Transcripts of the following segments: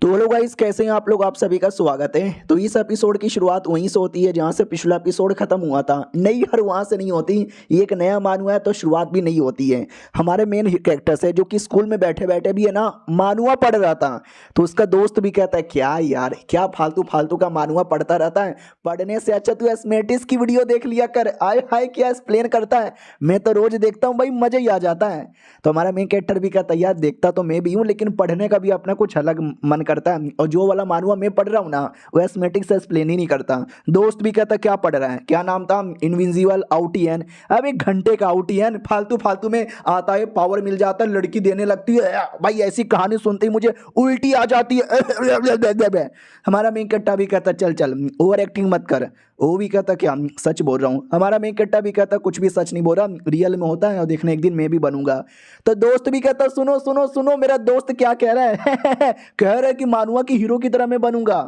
तो hello guys, कैसे हैं आप लोग। आप सभी का स्वागत है। तो इस एपिसोड की शुरुआत वहीं से होती है जहां से पिछला एपिसोड खत्म हुआ था। नहीं यार, वहां से नहीं होती। ये एक नया मानुआ है तो शुरुआत भी नहीं होती है। हमारे मेन कैरेक्टर्स है जो कि स्कूल में बैठे बैठे भी है ना मानुआ पढ़ रहा था। तो उसका दोस्त भी कहता है क्या यार, क्या फालतू फालतू का मानुआ पढ़ता रहता है। पढ़ने से अच्छा तू एस्मेटिस की वीडियो देख लिया कर। आय हाय क्या एक्सप्लेन करता है। मैं तो रोज देखता हूँ भाई, मजा ही आ जाता है। तो हमारा मेन कैरेक्टर भी कहता है यार देखता तो मैं भी हूँ, लेकिन पढ़ने का भी अपना कुछ अलग मन करता है। और जो वाला मानुआ मैं पढ़ रहा हूँ ना, वो एस्थमेटिक से एक्सप्लेन ही नहीं करता। दोस्त भी कहता क्या पढ़ रहा है, क्या नाम था, इनविजिबल आउटियन। अब 1 घंटे का आउटियन फालतू फालतू में आता है, पावर मिल जाता है, लड़की देने लगती है। भाई ऐसी कहानी सुनते ही मुझे उल्टी आ जाती है। हमारा मेन कट्टा भी कहता चल चल ओवर एक्टिंग मत कर। वो भी कहता क्या सच बोल रहा हूँ। हमारा मेन कट्टा भी कहता कुछ भी सच नहीं बोल रहा, रियल में होता है और देखने एक दिन मैं भी बनूंगा। तो दोस्त भी कहता सुनो सुनो सुनो, मेरा दोस्त क्या कह रहा है कह रहा है कि मानुआ की हीरो की तरह मैं बनूंगा।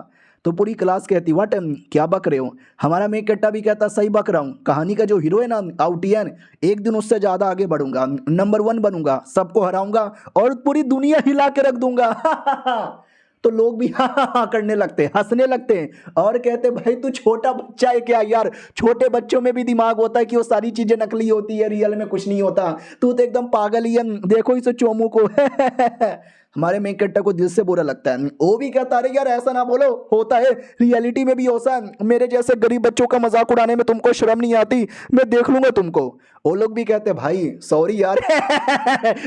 तो पूरी क्लास कहती व्हाट, क्या बक रहे हो। हमारा मेन कट्टा भी कहता सही बक रहा हूँ। कहानी का जो हीरो है ना आउटियन, एक दिन उससे ज्यादा आगे बढ़ूंगा, नंबर 1 बनूंगा, सबको हराऊंगा और पूरी दुनिया हिला के रख दूंगा तो लोग भी हाँ करने लगते हैं, हंसने लगते हैं और कहते भाई तू छोटा बच्चा है क्या यार। छोटे बच्चों में भी दिमाग होता है कि वो सारी चीजें नकली होती है, रियल में कुछ नहीं होता। तू तो एकदम पागल ही है, देखो इस चोमू को हमारे मेन कट्टा को दिल से बुरा लगता है। वो भी कहता अरे यार ऐसा ना बोलो, होता है, रियलिटी में भी होता है। मेरे जैसे गरीब बच्चों का मजाक उड़ाने में तुमको शर्म नहीं आती, मैं देख लूंगा तुमको। वो लोग भी कहते भाई सॉरी यार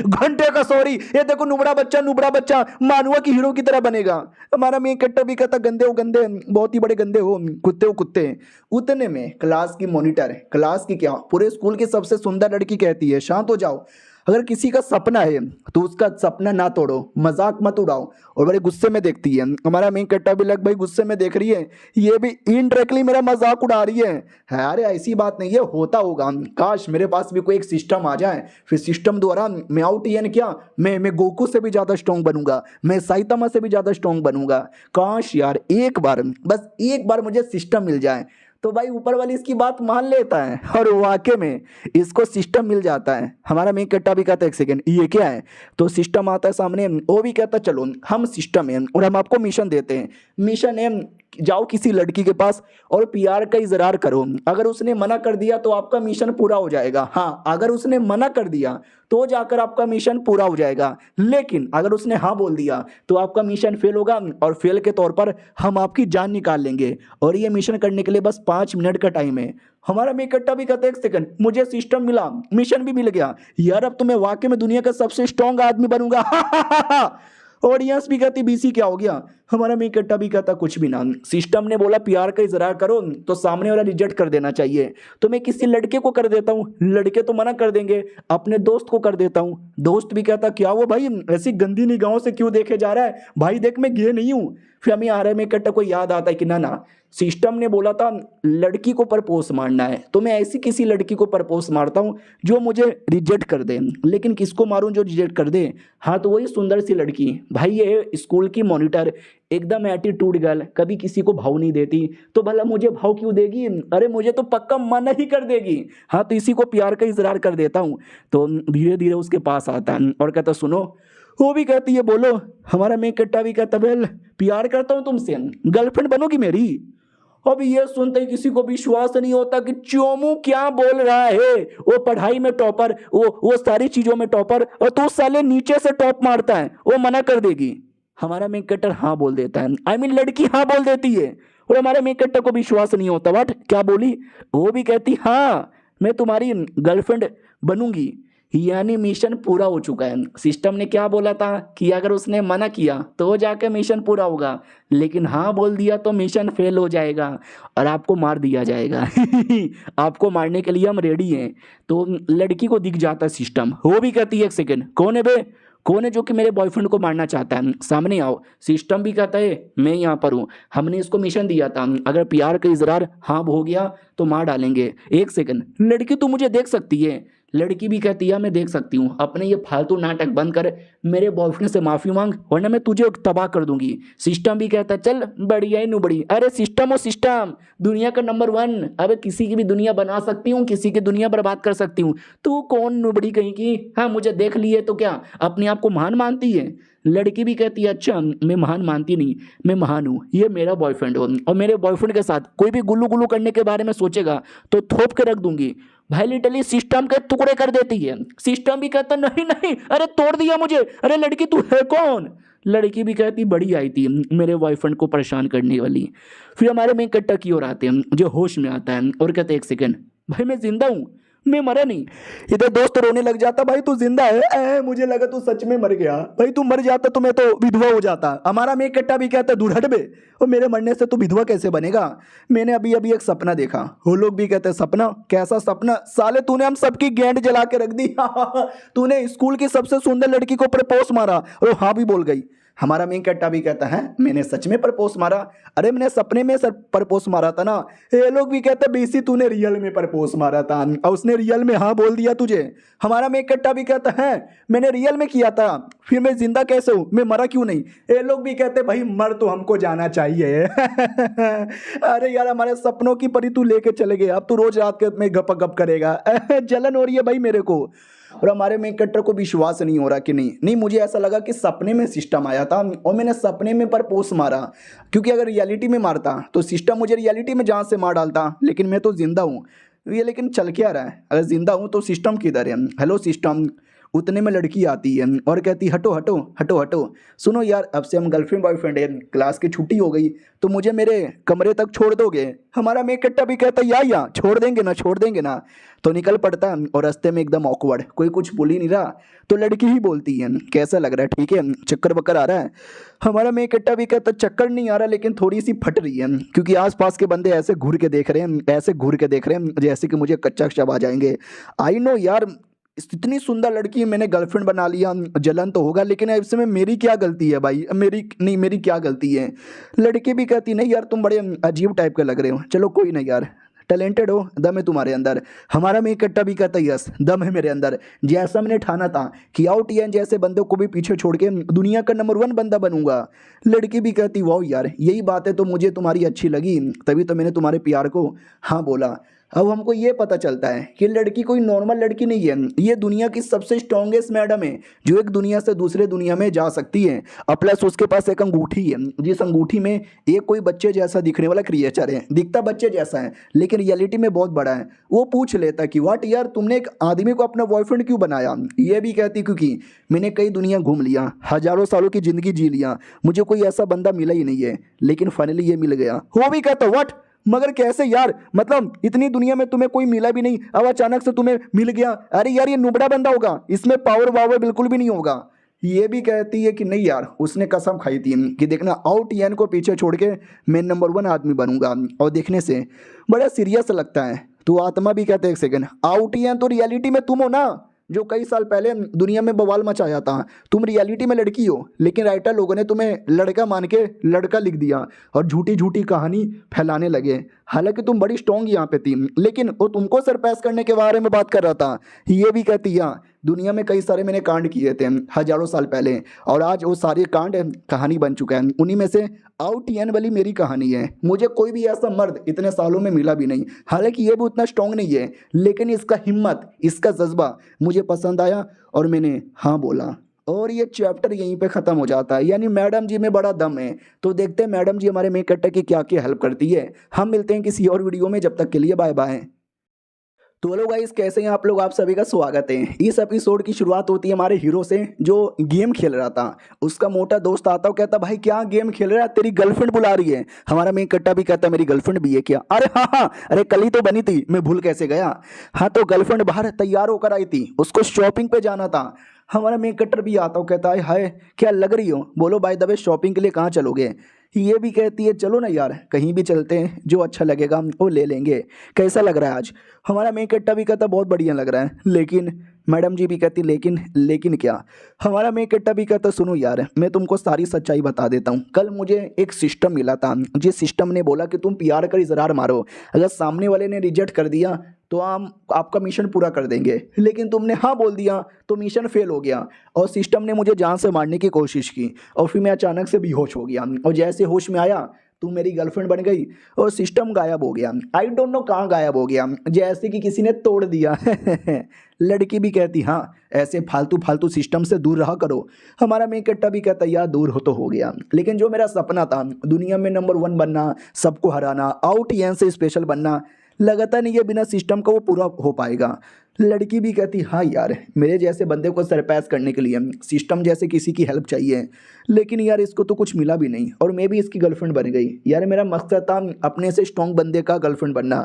घंटे का सॉरी, ये देखो नुबड़ा बच्चा मानुआ की हीरो की तरह बनेगा। हमारा मेन कट्टा भी कहता गंदे हो गंदे, बहुत ही बड़े गंदे हो कुत्ते। उतने में क्लास की मॉनिटर, क्लास की क्या पूरे स्कूल की सबसे सुंदर लड़की कहती है शांत हो जाओ। अगर किसी का सपना है तो उसका सपना ना तोड़ो, मजाक मत उड़ाओ। और बड़े गुस्से में देखती है। हमारा मेन कट्टा भी लग भाई गुस्से में देख रही है, ये भी इनडायरेक्टली मेरा मजाक उड़ा रही है। अरे ऐसी बात नहीं है, होता होगा। काश मेरे पास भी कोई एक सिस्टम आ जाए, फिर सिस्टम द्वारा मैं आउट ही क्या, मैं गोकू से भी ज्यादा स्ट्रॉन्ग बनूंगा, मैं साइतामा से भी ज्यादा स्ट्रॉन्ग बनूंगा। काश यार एक बार, बस एक बार मुझे सिस्टम मिल जाए। तो भाई ऊपर वाली इसकी बात मान लेता है और वाकई में इसको सिस्टम मिल जाता है। हमारा मेन कट्टा भी कहता है एक सेकेंड ये क्या है। तो सिस्टम आता है सामने, वो भी कहता है चलो हम सिस्टम है और हम आपको मिशन देते हैं। मिशन है जाओ किसी लड़की के पास और प्यार का इजहार करो। अगर उसने मना कर दिया तो आपका मिशन पूरा हो जाएगा। हाँ अगर उसने मना कर दिया तो जाकर आपका मिशन पूरा हो जाएगा, लेकिन अगर उसने हाँ बोल दिया तो आपका मिशन फेल होगा और फेल के तौर पर हम आपकी जान निकाल लेंगे। और ये मिशन करने के लिए बस 5 मिनट का टाइम है। हमारा मेकट्टा भी कहता है एक सेकंड, मुझे सिस्टम मिला, मिशन भी मिल गया यार, अब तो मैं वाकई में दुनिया का सबसे स्ट्रॉन्ग आदमी बनूंगा ऑडियंस भी कहती बीसी क्या हो गया। हमारा मेन कट्टा भी कहता कुछ भी ना, सिस्टम ने बोला प्यार का इजहार करो तो सामने वाला रिजेक्ट कर देना चाहिए। तो मैं किसी लड़के को कर देता हूँ, लड़के तो मना कर देंगे, अपने दोस्त को कर देता हूँ। दोस्त भी कहता क्या वो भाई ऐसी गंदी निगाहों से क्यों देखे जा रहा है, भाई देख मैं गे नहीं हूँ। फिर हमें आ रहा है मेन कट्टा को याद आता है कि ना सिस्टम ने बोला था लड़की को प्रपोज मारना है, तो मैं ऐसी किसी लड़की को प्रपोज मारता हूँ जो मुझे रिजेक्ट कर दे। लेकिन किसको मारूं जो रिजेक्ट कर दे। हाँ तो वही सुंदर सी लड़की भाई, ये स्कूल की मॉनिटर, एकदम एटीट्यूड गर्ल, कभी किसी को भाव नहीं देती। तो भला मुझे भाव क्यों देगी, अरे मुझे तो पक्का मना ही कर देगी। हाँ तो इसी को प्यार का इजहार कर देता हूँ। तो धीरे धीरे उसके पास आता है और कहता सुनो। वो भी कहती है बोलो। हमारा मेन कट्टा भी कहता वेल प्यार करता हूँ तुमसे, गर्लफ्रेंड बनोगी मेरी। अब ये सुनते ही किसी को विश्वास नहीं होता कि चोमू क्या बोल रहा है। वो पढ़ाई में टॉपर, वो सारी चीजों में टॉपर, और तू साले नीचे से टॉप मारता है, वो मना कर देगी। हमारा मेन कट्टर हाँ बोल देता है, आई मीन लड़की हाँ बोल देती है। और हमारे मेन कट्टर को विश्वास नहीं होता, व्हाट क्या बोली। वो भी कहती हाँ मैं तुम्हारी गर्लफ्रेंड बनूंगी। यानी मिशन पूरा हो चुका है। सिस्टम ने क्या बोला था कि अगर उसने मना किया तो जाके मिशन पूरा होगा, लेकिन हाँ बोल दिया तो मिशन फेल हो जाएगा और आपको मार दिया जाएगा आपको मारने के लिए हम रेडी हैं। तो लड़की को दिख जाता है सिस्टम। वो भी कहती है एक सेकेंड कौन है बे, कौन है जो कि मेरे बॉयफ्रेंड को मारना चाहता है, सामने आओ। सिस्टम भी कहता है मैं यहाँ पर हूँ, हमने इसको मिशन दिया था, अगर प्यार का इजहार हाँ हो गया तो मार डालेंगे। एक सेकंड लड़की तू मुझे देख सकती है। लड़की भी कहती है मैं देख सकती हूँ, अपने ये फालतू नाटक बंद कर, मेरे बॉयफ्रेंड से माफी मांग वरना मैं तुझे तबाह कर दूंगी। सिस्टम भी कहता है चल बढ़िया ही नुबड़ी, अरे सिस्टम और सिस्टम दुनिया का नंबर 1, अब किसी की भी दुनिया बना सकती हूँ, किसी की दुनिया बर्बाद कर सकती हूँ। तू कौन नुबड़ी कहीं की, हाँ मुझे देख लिए तो क्या अपने आप को महान मानती है। लड़की भी कहती है अच्छा मैं महान मानती नहीं, मैं महान हूँ, ये मेरा बॉयफ्रेंड हो और मेरे बॉयफ्रेंड के साथ कोई भी गुल्लू गुल्लू करने के बारे में सोचेगा तो थोप के रख दूंगी। भाई लिटरली सिस्टम के टुकड़े कर देती है। सिस्टम भी कहता नहीं नहीं, अरे तोड़ दिया मुझे, अरे लड़की तू है कौन। लड़की भी कहती बड़ी आई थी मेरे बॉयफ्रेंड को परेशान करने वाली। फिर हमारे में कट्टा की ओर आते हैं जो होश में आता है और कहते एक सेकेंड भाई मैं जिंदा हूँ, मैं मरा नहीं। इधर दोस्त रोने लग जाता भाई तू जिंदा है, मुझे लगा तू सच में मर गया। भाई तू मर जाता तो मैं तो विधवा हो जाता। हमारा में कट्टा भी कहता दूर हट बे, और मेरे मरने से तू विधवा कैसे बनेगा। मैंने अभी अभी एक सपना देखा। वो लोग भी कहते सपना, कैसा सपना साले, तूने हम सबकी गेंद जला के रख दी। तूने स्कूल की सबसे सुंदर लड़की को प्रपोज मारा और वो हाँ भी बोल गई। हमारा मेन कट्टा भी कहता है मैंने सच में प्रपोज मारा, अरे मैंने सपने में सर प्रपोज मारा था ना। ये लोग भी कहते बीसी तूने रियल में प्रपोज मारा था और उसने रियल में हाँ बोल दिया तुझे। हमारा मेन कट्टा भी कहता है मैंने रियल में किया था, फिर मैं जिंदा कैसे हूँ, मैं मरा क्यों नहीं। ये लोग भी कहते भाई मर तो हमको जाना चाहिए। अरे यार हमारे सपनों की परी तू लेके चले गए, अब तू रोज रात के में गप गप करेगा। जलन हो रही है भाई मेरे को। और हमारे में कट्टर को विश्वास नहीं हो रहा कि नहीं मुझे ऐसा लगा कि सपने में सिस्टम आया था और मैंने सपने में प्रपोज मारा, क्योंकि अगर रियलिटी में मारता तो सिस्टम मुझे रियलिटी में जान से मार डालता, लेकिन मैं तो जिंदा हूँ। ये लेकिन चल क्या रहा है, अगर जिंदा हूँ तो सिस्टम किधर है। Hello system. उतने में लड़की आती है और कहती हटो हटो हटो हटो, सुनो यार अब से हम गर्लफ्रेंड बॉयफ्रेंड है, क्लास की छुट्टी हो गई तो मुझे मेरे कमरे तक छोड़ दोगे। हमारा मेक कट्टा भी कहता या छोड़ देंगे ना, छोड़ देंगे ना। तो निकल पड़ता है और रास्ते में एकदम ऑकवर्ड, कोई कुछ बोल ही नहीं रहा तो लड़की ही बोलती है कैसा लग रहा है, ठीक है, चक्कर बक्कर आ रहा है। हमारा मेक कट्टा भी कहता चक्कर नहीं आ रहा लेकिन थोड़ी सी फट रही है, क्योंकि आसपास के बंदे ऐसे घूर के देख रहे हैं, ऐसे घूर के देख रहे हैं जैसे कि मुझे कच्चा शब आ जाएंगे। आई नो यार इतनी सुंदर लड़की मैंने गर्लफ्रेंड बना लिया, जलन तो होगा, लेकिन इसमें मेरी क्या गलती है भाई, मेरी क्या गलती है। लड़की भी कहती नहीं यार तुम बड़े अजीब टाइप के लग रहे हो, चलो कोई नहीं यार, टैलेंटेड हो, दम है तुम्हारे अंदर। हमारा में कट्टा भी कहता यस दम है मेरे अंदर, जैसा मैंने ठाना था कि आउट एन जैसे बंदों को भी पीछे छोड़ के दुनिया का नंबर 1 बंदा बनूंगा। लड़की भी कहती वाह यार यही बात है तो मुझे तुम्हारी अच्छी लगी, तभी तो मैंने तुम्हारे प्यार को हाँ बोला। अब हमको ये पता चलता है कि लड़की कोई नॉर्मल लड़की नहीं है, ये दुनिया की सबसे स्ट्रॉन्गेस्ट मैडम है जो एक दुनिया से दूसरे दुनिया में जा सकती है। और प्लस उसके पास एक अंगूठी है, जिस अंगूठी में एक कोई बच्चे जैसा दिखने वाला क्रिएचर है, दिखता बच्चे जैसा है लेकिन रियलिटी में बहुत बड़ा है। वो पूछ लेता कि व्हाट यार तुमने एक आदमी को अपना बॉयफ्रेंड क्यों बनाया। ये भी कहती क्योंकि मैंने कई दुनिया घूम लिया, हजारों सालों की जिंदगी जी लिया, मुझे कोई ऐसा बंदा मिला ही नहीं है, लेकिन फाइनली ये मिल गया। वो भी कहता व्हाट, मगर कैसे यार, मतलब इतनी दुनिया में तुम्हें कोई मिला भी नहीं, अब अचानक से तुम्हें मिल गया। अरे यार ये नुबड़ा बंदा होगा, इसमें पावर वावर बिल्कुल भी नहीं होगा। ये भी कहती है कि नहीं यार उसने कसम खाई थी कि देखना आउट एन को पीछे छोड़ के मैं नंबर 1 आदमी बनूंगा, और देखने से बड़ा सीरियस लगता है। तो आत्मा भी कहते एक सेकंड, आउट एन तो रियलिटी में तुम हो ना, जो कई साल पहले दुनिया में बवाल मचाया था। तुम रियलिटी में लड़की हो लेकिन राइटर लोगों ने तुम्हें लड़का मान के लड़का लिख दिया और झूठी झूठी कहानी फैलाने लगे। हालांकि तुम बड़ी स्ट्रॉन्ग यहाँ पे थी, लेकिन वो तुमको सरपास करने के बारे में बात कर रहा था। ये भी कहती है दुनिया में कई सारे मैंने कांड किए थे हजारों साल पहले, और आज वो सारे कांड कहानी बन चुका है। उन्हीं में से आउट एन वाली मेरी कहानी है। मुझे कोई भी ऐसा मर्द इतने सालों में मिला भी नहीं, हालांकि ये भी उतना स्ट्रांग नहीं है, लेकिन इसका हिम्मत, इसका जज्बा मुझे पसंद आया और मैंने हाँ बोला। और ये चैप्टर यहीं पे ख़त्म हो जाता है। यानी मैडम जी में बड़ा दम है। तो देखते हैं मैडम जी हमारे मेक कट्टा की क्या क्या हेल्प करती है। हम मिलते हैं किसी और वीडियो में, जब तक के लिए बाय बाय। तो हेलो गाइस, कैसे हैं आप लोग, आप सभी का स्वागत है। इस एपिसोड की शुरुआत होती है हमारे हीरो से जो गेम खेल रहा था। उसका मोटा दोस्त आता है, कहता भाई क्या गेम खेल रहा है, तेरी गर्लफ्रेंड बुला रही है। हमारा मेन कट्टा भी कहता मेरी गर्लफ्रेंड भी है क्या। अरे हाँ, अरे कल ही तो बनी थी, मैं भूल कैसे गया। हाँ तो गर्लफ्रेंड बाहर तैयार होकर आई थी, उसको शॉपिंग पे जाना था। हमारा मेन कट्टर भी आता हो, कहता है हाय क्या लग रही हो, बोलो बाय द वे शॉपिंग के लिए कहाँ चलोगे। ये भी कहती है चलो ना यार कहीं भी चलते हैं, जो अच्छा लगेगा वो ले लेंगे। कैसा लग रहा है आज। हमारा मेन कट्टा भी कहता बहुत बढ़िया लग रहा है, लेकिन मैडम जी भी कहती लेकिन क्या। हमारा मेन कट्टा भी कहता सुनो यार मैं तुमको सारी सच्चाई बता देता हूँ। कल मुझे एक सिस्टम मिला था, जिस सिस्टम ने बोला कि तुम पीआर कर इजरार मारो, अगर सामने वाले ने रिजेक्ट कर दिया तो हम आपका मिशन पूरा कर देंगे, लेकिन तुमने हाँ बोल दिया तो मिशन फेल हो गया। और सिस्टम ने मुझे जान से मारने की कोशिश की और फिर मैं अचानक से बेहोश हो गया, और जैसे होश में आया तू मेरी गर्लफ्रेंड बन गई और सिस्टम गायब हो गया। आई डोंट नो कहाँ गायब हो गया, जैसे कि किसी ने तोड़ दिया। लड़की भी कहती हाँ ऐसे फालतू फालतू सिस्टम से दूर रहा करो। हमारा मेन कट्टा भी कहता यार दूर हो तो हो गया, लेकिन जो मेरा सपना था दुनिया में नंबर 1 बनना, सबको हराना, आउट यन से स्पेशल बनना, लगता नहीं है बिना सिस्टम का वो पूरा हो पाएगा। लड़की भी कहती हाँ यार मेरे जैसे बंदे को सरपास करने के लिए सिस्टम जैसे किसी की हेल्प चाहिए, लेकिन यार इसको तो कुछ मिला भी नहीं और मैं भी इसकी गर्लफ्रेंड बन गई। यार मेरा मकसद था अपने से स्ट्रॉन्ग बंदे का गर्लफ्रेंड बनना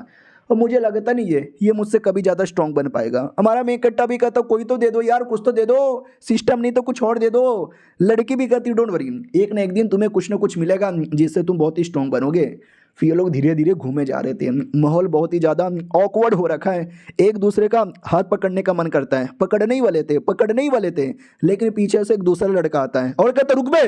और मुझे लगता नहीं है ये मुझसे कभी ज़्यादा स्ट्रॉन्ग बन पाएगा। हमारा मेन कट्टा भी कहता कोई तो दे दो यार, कुछ तो दे दो, सिस्टम नहीं तो कुछ और दे दो। लड़की भी कहती डोंट वरी, एक ना एक दिन तुम्हें कुछ ना कुछ मिलेगा जिससे तुम बहुत ही स्ट्रॉन्ग बनोगे। फिर ये लोग धीरे धीरे घूमे जा रहे थे, माहौल बहुत ही ज़्यादा ऑकवर्ड हो रखा है, एक दूसरे का हाथ पकड़ने का मन करता है, पकड़ने ही वाले थे, लेकिन पीछे से एक दूसरा लड़का आता है और कहता रुक बे।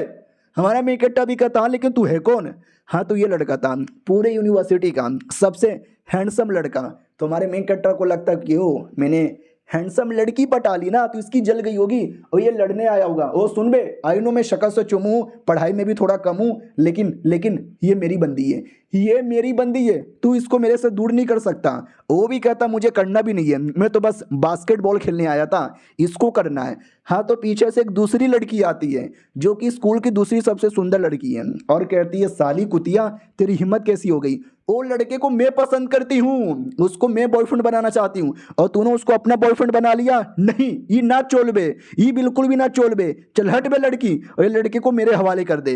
हमारा मेन कट्टा भी कहता हाँ लेकिन तू है कौन? हाँ तो ये लड़का था पूरे यूनिवर्सिटी का सबसे हैंडसम लड़का। तो हमारे मेन कट्टर को लगता कि ओ मैंने हैंडसम लड़की पटा ली ना, तो इसकी जल गई होगी और ये लड़ने आया होगा। ओ सुन बे, आई नो मैं शक्ल से चुम हूँ, पढ़ाई में भी थोड़ा कम हूँ, लेकिन ये मेरी बंदी है, ये मेरी बंदी है, तू इसको मेरे से दूर नहीं कर सकता। वो भी कहता मुझे करना भी नहीं है, मैं तो बस बास्केटबॉल खेलने आया था, इसको करना है। हाँ तो पीछे से एक दूसरी लड़की आती है जो कि स्कूल की दूसरी सबसे सुंदर लड़की है और कहती है साली कुतिया तेरी हिम्मत कैसी हो गई? वो लड़के को मैं पसंद करती हूँ, उसको मैं बॉयफ्रेंड बनाना चाहती हूँ और तूने उसको अपना बॉयफ्रेंड बना लिया। नहीं ये ना चोल बे, ये बिल्कुल भी ना चोल बे, चल हट बे लड़की, और ये लड़के को मेरे हवाले कर दे।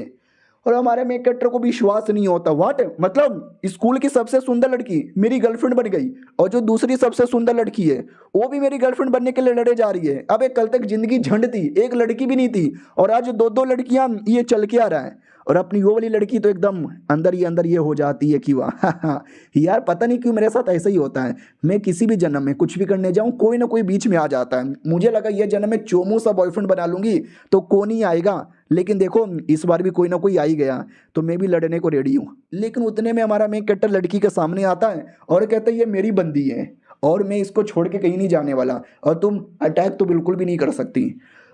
और हमारे मेक कट्टर को भी विश्वास नहीं होता, व्हाट मतलब स्कूल की सबसे सुंदर लड़की मेरी गर्लफ्रेंड बन गई और जो दूसरी सबसे सुंदर लड़की है वो भी मेरी गर्लफ्रेंड बनने के लिए लड़े जा रही है। अब कल तक जिंदगी झंड थी, एक लड़की भी नहीं थी और आज दो लड़कियां ये चल के आ रहा है और अपनी वो वाली लड़की तो एकदम अंदर ये हो जाती है कि वाह यार पता नहीं क्यों मेरे साथ ऐसा ही होता है। मैं किसी भी जन्म में कुछ भी करने जाऊं कोई ना कोई बीच में आ जाता है। मुझे लगा ये जन्म में चोमू सा बॉयफ्रेंड बना लूंगी तो कौन ही आएगा, लेकिन देखो इस बार भी कोई ना कोई आ ही गया, तो मैं भी लड़ने को रेडी हूँ। लेकिन उतने में हमारा मेन कट्टर लड़की के सामने आता है और कहता है ये मेरी बंदी है और मैं इसको छोड़ के कहीं नहीं जाने वाला और तुम अटैक तो बिल्कुल भी नहीं कर सकती।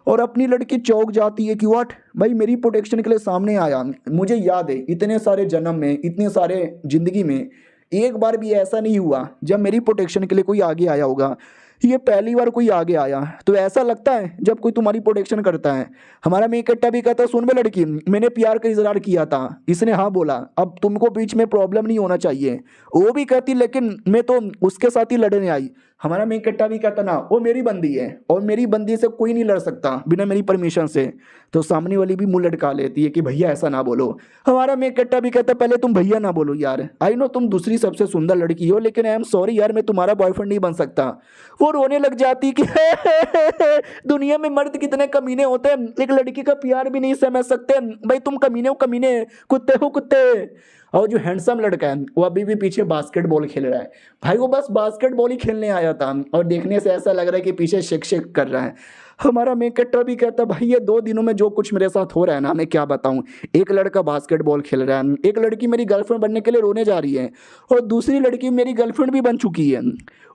और अपनी लड़की चौंक जाती है कि व्हाट भाई मेरी प्रोटेक्शन के लिए सामने आया। मुझे याद है इतने सारे जन्म में, इतने सारे जिंदगी में एक बार भी ऐसा नहीं हुआ जब मेरी प्रोटेक्शन के लिए कोई आगे आया होगा। ये पहली बार कोई आगे आया, तो ऐसा लगता है जब कोई तुम्हारी प्रोटेक्शन करता है। हमारा मेन कट्टा भी कहता है सुन बे लड़की, मैंने प्यार का इजहार किया था, इसने हाँ बोला, अब तुमको बीच में प्रॉब्लम नहीं होना चाहिए। वो भी कहती लेकिन मैं तो उसके साथ ही लड़ने आई। हमारा मेन कट्टा भी कहता ना वो मेरी बंदी है और मेरी बंदी से कोई नहीं लड़ सकता बिना मेरी परमिशन से। तो सामने वाली भी मुंह लटका लेती है कि भैया ऐसा ना बोलो। हमारा मेन कट्टा भी कहता पहले तुम भैया ना बोलो यार, आई नो तुम दूसरी सबसे सुंदर लड़की हो, लेकिन आई एम सॉरी यार मैं तुम्हारा बॉयफ्रेंड नहीं बन सकता। वो रोने लग जाती कि दुनिया में मर्द कितने कमीने होते हैं, एक लड़की का प्यार भी नहीं समझ सकते। भाई तुम कमीने हो कमीने, कुत्ते हो कुत्ते। और जो हैंडसम लड़का है वो अभी भी पीछे बास्केटबॉल खेल रहा है। भाई वो बस बास्केटबॉल ही खेलने आया था और देखने से ऐसा लग रहा है कि पीछे शेक शेक कर रहा है। हमारा मेन कट्टर भी कहता भाई ये 2 दिनों में जो कुछ मेरे साथ हो रहा है ना मैं क्या बताऊं। एक लड़का बास्केटबॉल खेल रहा है, एक लड़की मेरी गर्लफ्रेंड बनने के लिए रोने जा रही है और दूसरी लड़की मेरी गर्लफ्रेंड भी बन चुकी है।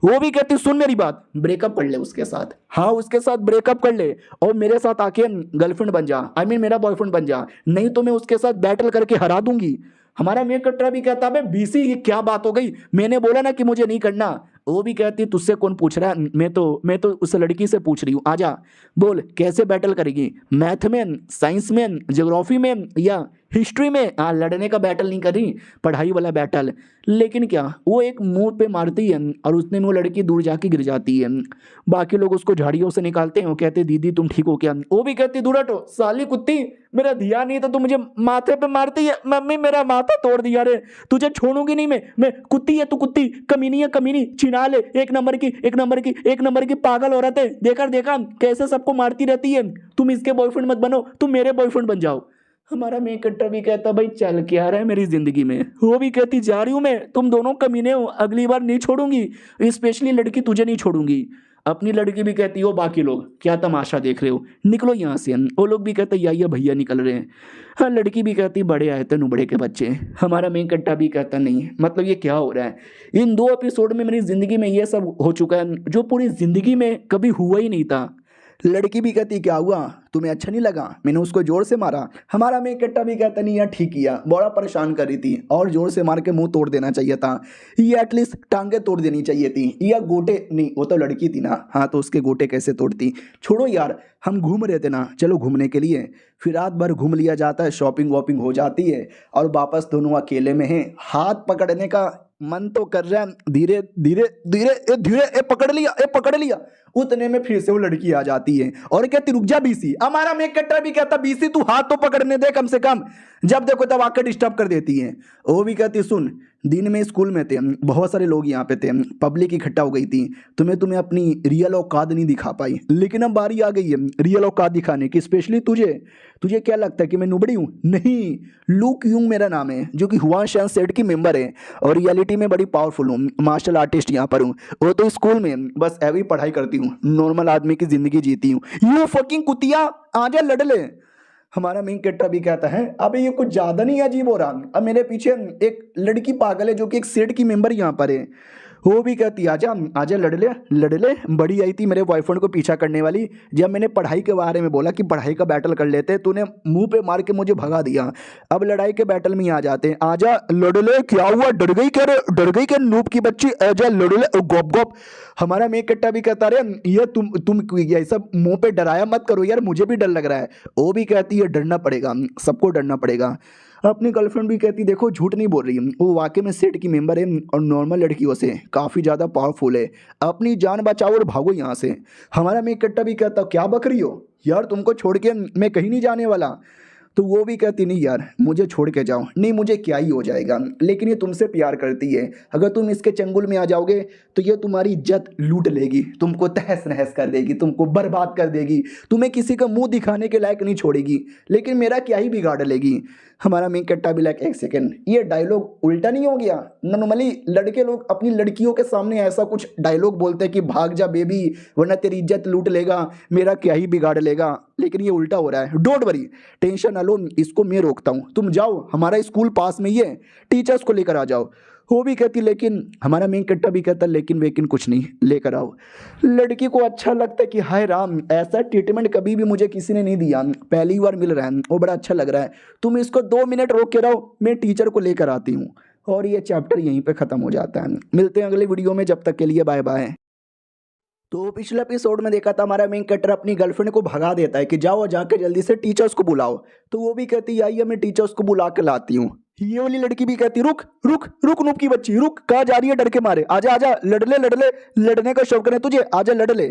वो भी कहती सुन मेरी बात, ब्रेकअप कर ले उसके साथ, हाँ उसके साथ ब्रेकअप कर ले और मेरे साथ आके गर्लफ्रेंड बन जा, आई मीन मेरा बॉयफ्रेंड बन जा, नहीं तो मैं उसके साथ बैटल करके हरा दूंगी। हमारा मेन कट्टर भी कहता है बीसी ये क्या बात हो गई, मैंने बोला ना कि मुझे नहीं करना। वो भी कहती तुझसे कौन पूछ रहा है, मैं तो उस लड़की से पूछ रही हूँ, आजा बोल कैसे बैटल करेगी, मैथ में, साइंस में, ज्योग्राफी में या हिस्ट्री में? हाँ लड़ने का बैटल नहीं कर रही, पढ़ाई वाला बैटल। लेकिन क्या वो एक मुंह पे मारती है और उसने में वो लड़की दूर जाके गिर जाती है। बाकी लोग उसको झाड़ियों से निकालते हैं, वो कहते दीदी तुम ठीक हो क्या? वो भी कहती दूर हटो साली कुत्ती, मेरा ध्यान नहीं था तो मुझे माथे पे मारती है, मम्मी मेरा माथा तोड़ दिया रे, तुझे छोड़ूंगी नहीं मैं कुत्ती है तू कुत्ती, कमीनी है कमीनी, छिना ले, एक नंबर की पागल औरत है, देखा कैसे सबको मारती रहती है। तुम इसके बॉयफ्रेंड मत बनो, तुम मेरे बॉयफ्रेंड बन जाओ। हमारा मेन कट्टर भी कहता भाई चल क्या रहा है मेरी जिंदगी में। वो भी कहती जा रही हूं मैं, तुम दोनों कमीने हो, अगली बार नहीं छोड़ूंगी, स्पेशली लड़की तुझे नहीं छोड़ूंगी। अपनी लड़की भी कहती हो बाकी लोग क्या तमाशा देख रहे हो, निकलो यहाँ से। वो लोग भी कहते या भैया निकल रहे हैं। हाँ लड़की भी कहती बड़े आए थे नुबड़े के बच्चे। हमारा मेन कट्टा भी कहता नहीं मतलब ये क्या हो रहा है। इन 2 एपिसोड में मेरी जिंदगी में ये सब हो चुका है जो पूरी जिंदगी में कभी हुआ ही नहीं था। लड़की भी कहती क्या हुआ, तुम्हें अच्छा नहीं लगा, मैंने उसको जोर से मारा। हमारा मेन कट्टा भी कहता नहीं यार ठीक किया, बड़ा परेशान कर रही थी और जोर से मार के मुंह तोड़ देना चाहिए था, ये एटलीस्ट टांगे तोड़ देनी चाहिए थी, या गोटे नहीं, वो तो लड़की थी ना, हाँ तो उसके गोटे कैसे तोड़ती। छोड़ो यार, हम घूम रहे थे ना, चलो घूमने के लिए। फिर रात भर घूम लिया जाता है, शॉपिंग वॉपिंग हो जाती है और वापस दोनों अकेले में हैं। हाथ पकड़ने का मन तो कर रहा है, धीरे धीरे धीरे धीरे ए पकड़ लिया, ए पकड़ लिया। उतने में फिर से वो लड़की आ जाती है और कहती रुक जा बीसी। हमारा मेक कट्टर भी कहता बीसी तू हाथ तो पकड़ने दे कम से कम, जब देखो तब आकर डिस्टर्ब कर देती है। वो भी कहती सुन, दिन में स्कूल में थे, बहुत सारे लोग यहाँ पे थे, पब्लिक इकट्ठा हो गई थी, तुम्हें अपनी रियल औकात नहीं दिखा पाई, लेकिन अब बारी आ गई है रियल औकात दिखाने की, स्पेशली तुझे। तुझे क्या लगता है कि मैं नुबड़ी हूँ? नहीं, लू क्यूंग मेरा नाम है, जो कि हुआशान सेट की मेंबर है और रियलिटी में बड़ी पावरफुल हूँ, मार्शल आर्टिस्ट यहाँ पर हूँ। वो तो स्कूल में बस ऐवी पढ़ाई करती हूँ, नॉर्मल आदमी की जिंदगी जीती हूँ। यू फकिंग कुतिया, आजा लड़ ले। हमारा मेन कैरेक्टर भी कहता है अबे ये कुछ ज्यादा नहीं अजीब हो रहा, अब मेरे पीछे एक लड़की पागल है जो कि एक सेट की मेंबर यहाँ पर है। वो भी कहती आजा आजा लड़ ले लड़ ले। बड़ी आई थी मेरे बॉयफ्रेंड को पीछा करने वाली, जब मैंने पढ़ाई के बारे में बोला कि पढ़ाई का बैटल कर लेते, तूने मुंह पे मार के मुझे भगा दिया। अब लड़ाई के बैटल में ही आ जाते हैं, आजा लड़ ले। क्या हुआ, डर गई क्या रे, डर गई क्या नूब की बच्ची, आजा लड़ ले गोप गोप। हमारा मेक कट्टा भी कहता रे ये तुम ये सब मुंह पे डराया मत करो यार, मुझे भी डर लग रहा है। वो भी कहती है डरना पड़ेगा, सबको डरना पड़ेगा। अपनी गर्लफ्रेंड भी कहती देखो झूठ नहीं बोल रही, वो वाकई में सेट की मेंबर है और नॉर्मल लड़कियों से काफ़ी ज़्यादा पावरफुल है, अपनी जान बचाओ और भागो यहाँ से। हमारा मेक कट्टा भी कहता क्या बक रही हो यार, तुमको छोड़ के मैं कहीं नहीं जाने वाला। तो वो भी कहती नहीं यार मुझे छोड़ के जाओ, नहीं मुझे क्या ही हो जाएगा, लेकिन ये तुमसे प्यार करती है, अगर तुम इसके चंगुल में आ जाओगे तो ये तुम्हारी इज्जत लूट लेगी, तुमको तहस नहस कर देगी, तुमको बर्बाद कर देगी, तुम्हें किसी का मुंह दिखाने के लायक नहीं छोड़ेगी, लेकिन मेरा क्या ही बिगाड़ लेगी। हमारा मेन कट्टा भी लाइक एक सेकेंड, ये डायलॉग उल्टा नहीं हो गया? नॉर्मली लड़के लोग अपनी लड़कियों के सामने ऐसा कुछ डायलॉग बोलते हैं कि भाग जा बेबी वरना तेरी इज्जत लूट लेगा, मेरा क्या ही बिगाड़ लेगा, लेकिन ये उल्टा हो रहा है। डोंट वरी, टेंशन ना लो, इसको मैं रोकता हूँ, तुम जाओ, हमारा स्कूल पास में ही है, टीचर्स को लेकर आ जाओ। वो भी कहती लेकिन, हमारा मेन कट्टा भी कहता लेकिन वेकिन कुछ नहीं, लेकर आओ। लड़की को अच्छा लगता है कि हाय राम ऐसा ट्रीटमेंट कभी भी मुझे किसी ने नहीं दिया, पहली बार मिल रहा है, वो बड़ा अच्छा लग रहा है, तुम इसको 2 मिनट रोक के रहो, मैं टीचर को लेकर आती हूँ। और ये चैप्टर यहीं पे ख़त्म हो जाता है। मिलते हैं अगले वीडियो में, जब तक के लिए बाय बाय। तो पिछले एपिसोड में देखा था हमारा मेन कैरेक्टर अपनी गर्लफ्रेंड को भगा देता है कि जाओ जाके जल्दी से टीचर्स को बुलाओ। तो वो भी कहती है आइए मैं टीचर्स को बुला के लाती हूँ। ये वाली लड़की भी कहती रुक रुक रुक नूब की बच्ची रुक, कहाँ जा रही है डर के मारे, आजा आजा लड़ ले लड़ ले, लड़ने का शौक है तुझे, आजा लड़ ले।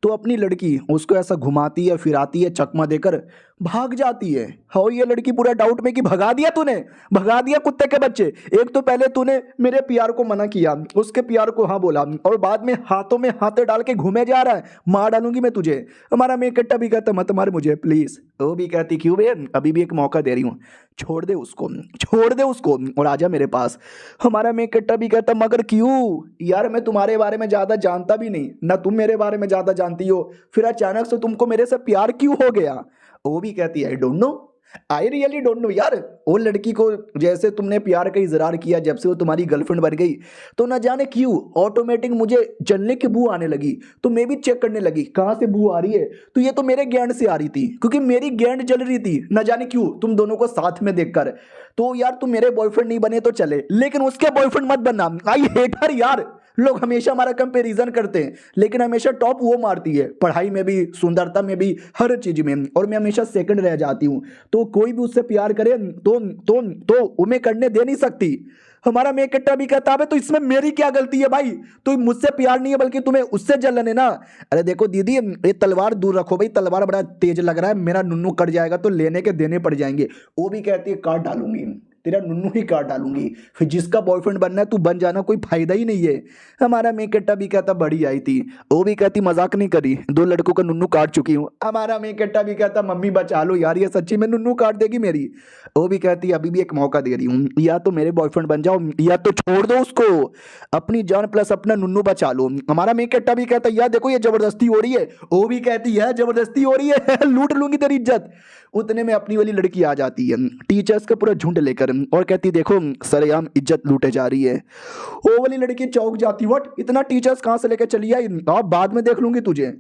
तो अपनी लड़की उसको ऐसा घुमाती है फिराती है, चकमा देकर भाग जाती है। हाँ ये लड़की पूरा डाउट में कि भगा दिया तूने, भगा दिया कुत्ते के बच्चे, एक तो पहले तूने मेरे प्यार को मना किया, उसके प्यार को हाँ बोला, और बाद में हाथों में हाथे डाल के घूमे जा रहा है, मार डालूंगी मैं तुझे। हमारा मेन कट्टा भी कहता मत मार मुझे प्लीज। वो भी कहती क्यों बहन, अभी भी एक मौका दे रही हूँ, छोड़ दे उसको, छोड़ दे उसको और आजा मेरे पास। हमारा मेन कट्टा भी कहता मगर क्यों यार, मैं तुम्हारे बारे में ज्यादा जानता भी नहीं ना, तुम मेरे बारे में ज्यादा जानती हो, फिर अचानक से तुमको मेरे से प्यार क्यों हो गया। वो भी कहती है I don't know, I really don't know यार। वो लड़की को जैसे तुमने प्यार का इजहार किया जब से वो तुम्हारी गर्लफ्रेंड बन गई, तो न जाने क्यों ऑटोमेटिक मुझे जलने की बू आने लगी, तो मैं भी चेक करने लगी कहाँ से बू आ रही है, तो ये तो मेरे गैंड से आ रही थी, क्योंकि मेरी गैंड जल रही थी न जाने क्यों तुम दोनों को साथ में देखकर। तो यार तुम मेरे बॉयफ्रेंड नहीं बने तो चले, लेकिन उसके बॉयफ्रेंड मत बनना, आई हेट हर यार। लोग हमेशा हमारा कंपैरिजन करते हैं, लेकिन हमेशा टॉप वो मारती है, पढ़ाई में भी, सुंदरता में भी, हर चीज में, और मैं हमेशा सेकंड रह जाती हूँ। तो कोई भी उससे प्यार करे तो उन्हें करने दे नहीं सकती। हमारा मेक कट्टा भी कहता है तो इसमें मेरी क्या गलती है भाई, तो मुझसे प्यार नहीं है बल्कि तुम्हें उससे जलन है ना। अरे देखो दीदी ये तलवार दूर रखो भाई, तलवार बड़ा तेज लग रहा है, मेरा नुन्नू कट जाएगा तो लेने के देने पड़ जाएंगे। वो भी कहती है काट डालूंगी, तेरा नुन्नू ही काट डालूंगी, फिर जिसका बॉयफ्रेंड बनना है तू बन जाना, कोई फायदा ही नहीं है। हमारा मेक कट्टा भी कहता बड़ी आई थी, वो भी कहती मजाक नहीं करी, 2 लड़कों का नुन्नू काट चुकी हूँ। हमारा मेक कट्टा भी कहता मम्मी बचा लो यार, ये सच्ची में नुन्नू काट देगी मेरी। वो भी कहती अभी भी एक मौका दे रही हूँ, या तो मेरे बॉयफ्रेंड बन जाओ या तो छोड़ दो उसको, अपनी जान प्लस अपना नुन्नू बचा लो। हमारा मेक कट्टा भी कहता यार देखो ये जबरदस्ती हो रही है। वो भी कहती है जबरदस्ती हो रही है लूट लूंगी तेरी इज्जत। उतने में अपनी वाली लड़की आ जाती है टीचर्स का पूरा झुंड लेकर, और कहती देखो सरेआम इज्जत लूटे जा रही है। वो वाली लड़की चौंक जाती, व्हाट इतना टीचर्स कहाँ से लेकर चली आई, आप बाद में देख लूंगी तुझे।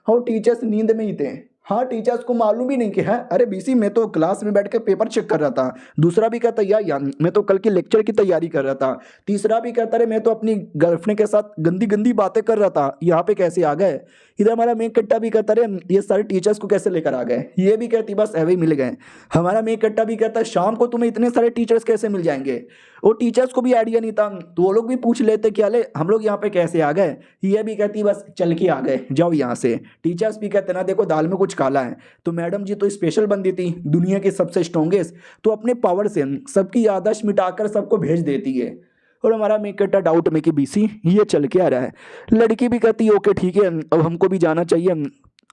और टीचर्स नींद में ही थे। हाँ, टीचर्स को मालूम भी नहीं कि है, अरे बीसी मैं तो क्लास में बैठ के पेपर चेक कर रहा था। दूसरा भी कहता यार मैं तो कल के लेक्चर की तैयारी कर रहा था। तीसरा भी कहता अरे मैं तो अपनी गर्लफ्रेंड के साथ गंदी गंदी बातें कर रहा था, यहाँ पे कैसे आ गए। इधर हमारा मेन कट्टा भी कहता अरे ये सारे टीचर्स को कैसे लेकर आ गए। ये भी कहती बस ऐवे ही मिल गए। हमारा मेन कट्टा भी कहता शाम को तुम्हें इतने सारे टीचर्स कैसे मिल जाएंगे। वो टीचर्स को भी आइडिया नहीं था, तो वो लोग भी पूछ लेते क्या ले हम लोग यहाँ पे कैसे आ गए। ये भी कहती बस चल के आ गए, जाओ यहाँ से। टीचर्स भी कहते ना देखो दाल में कुछ काला है। तो मैडम जी तो स्पेशल बंदी थी, दुनिया की सबसे स्ट्रॉन्गेस्ट, तो अपने पावर से सबकी याददाश्त मिटाकर सबको भेज देती है। और हमारा मेक कट्टा डाउट में कि बीसी ये चल के आ रहा है। लड़की भी कहती ओके ठीक है अब हमको भी जाना चाहिए।